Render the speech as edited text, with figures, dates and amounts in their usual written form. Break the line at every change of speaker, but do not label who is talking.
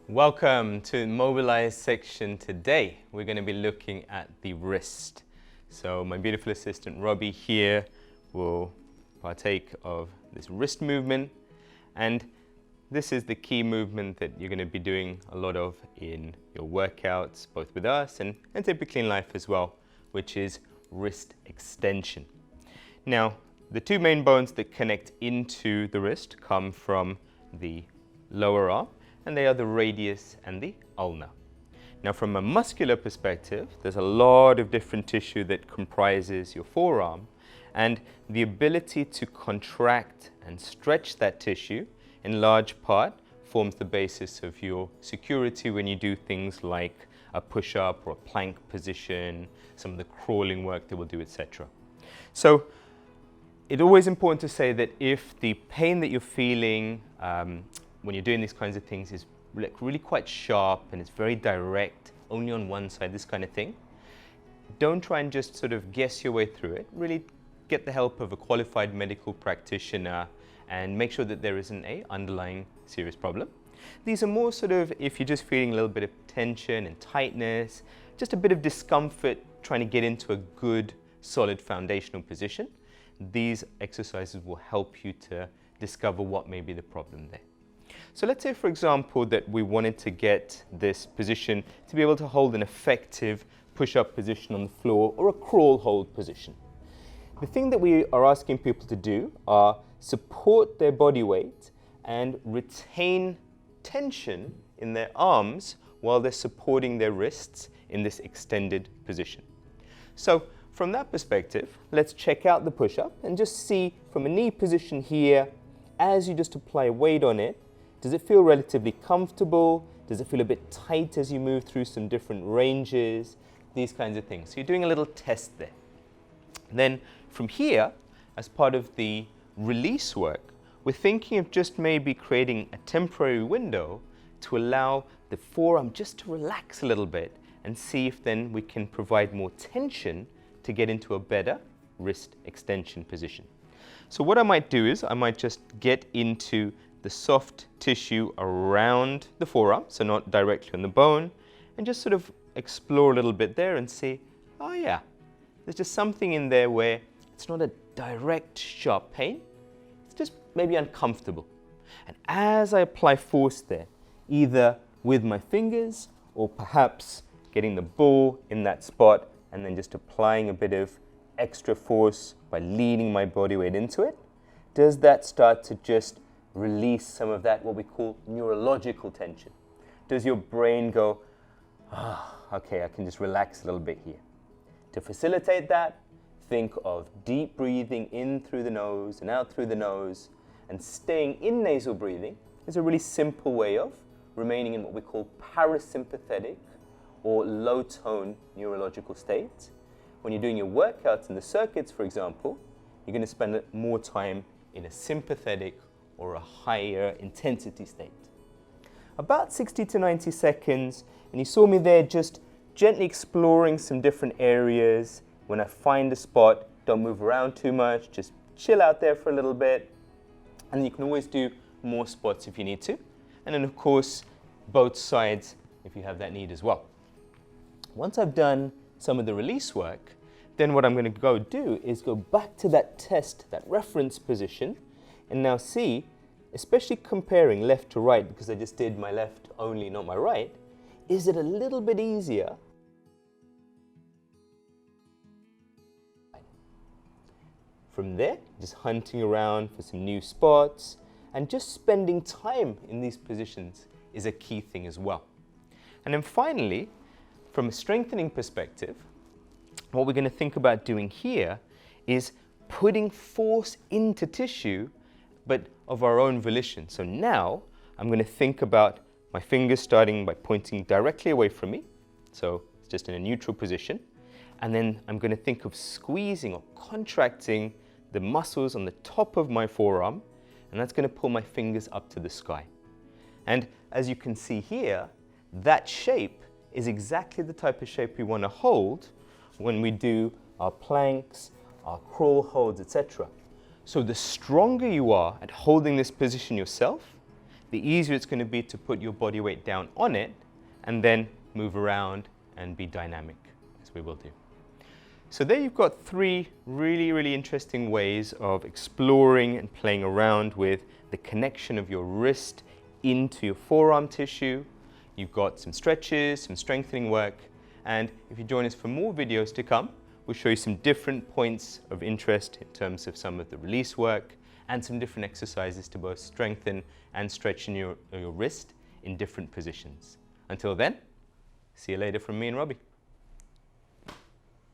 Welcome to Mobilize section. Today we're going to be looking at the wrist. So my beautiful assistant Robbie here will partake of this wrist movement, and this is the key movement that you're going to be doing a lot of in your workouts, both with us and typically in life as well, which is wrist extension. Now, the two main bones that connect into the wrist come from the lower arm, and they are the radius and the ulna. Now, from a muscular perspective, there's a lot of different tissue that comprises your forearm, and the ability to contract and stretch that tissue in large part forms the basis of your security when you do things like a push-up or a plank position, some of the crawling work that we'll do, etc. So it's always important to say that if the pain that you're feeling when you're doing these kinds of things is really quite sharp and it's very direct, only on one side, this kind of thing, don't try and just sort of guess your way through it. Really get the help of a qualified medical practitioner and make sure that there isn't an underlying serious problem. These are more sort of if you're just feeling a little bit of tension and tightness, just a bit of discomfort trying to get into a good, solid foundational position. These exercises will help you to discover what may be the problem there. So let's say, for example, that we wanted to get this position to be able to hold an effective push-up position on the floor or a crawl hold position. The thing that we are asking people to do are support their body weight and retain tension in their arms while they're supporting their wrists in this extended position. So from that perspective, let's check out the push-up and just see from a knee position here, as you just apply weight on it, does it feel relatively comfortable? Does it feel a bit tight as you move through some different ranges? These kinds of things. So you're doing a little test there. Then from here, as part of the release work, we're thinking of just maybe creating a temporary window to allow the forearm just to relax a little bit and see if then we can provide more tension to get into a better wrist extension position. So what I might do is I might just get into the soft tissue around the forearm, so not directly on the bone, and just sort of explore a little bit there and see, oh yeah, there's just something in there where it's not a direct sharp pain, it's just maybe uncomfortable. And as I apply force there, either with my fingers or perhaps getting the ball in that spot and then just applying a bit of extra force by leaning my body weight into it, does that start to just release some of that, what we call neurological tension? Does your brain go, okay, I can just relax a little bit here? To facilitate that, think of deep breathing in through the nose and out through the nose, and staying in nasal breathing is a really simple way of remaining in what we call parasympathetic or low tone neurological state. When you're doing your workouts in the circuits, for example, you're going to spend more time in a sympathetic or a higher intensity state. About 60 to 90 seconds, and you saw me there just gently exploring some different areas. When I find a spot, don't move around too much, just chill out there for a little bit, and you can always do more spots if you need to. And then of course, both sides if you have that need as well. Once I've done some of the release work, then what I'm going to go do is go back to that test, that reference position, and now see, especially comparing left to right, because I just did my left only, not my right, is it a little bit easier? From there, just hunting around for some new spots, and just spending time in these positions is a key thing as well. And then finally, from a strengthening perspective, what we're going to think about doing here is putting force into tissue, but of our own volition. So now I'm going to think about my fingers starting by pointing directly away from me. So it's just in a neutral position. And then I'm going to think of squeezing or contracting the muscles on the top of my forearm. And that's going to pull my fingers up to the sky. And as you can see here, that shape is exactly the type of shape we want to hold when we do our planks, our crawl holds, etc. So the stronger you are at holding this position yourself, the easier it's going to be to put your body weight down on it and then move around and be dynamic, as we will do. So there you've got three really interesting ways of exploring and playing around with the connection of your wrist into your forearm tissue. You've got some stretches, some strengthening work, and if you join us for more videos to come, we'll show you some different points of interest in terms of some of the release work and some different exercises to both strengthen and stretchen your wrist in different positions. Until then, see you later from me and Robbie.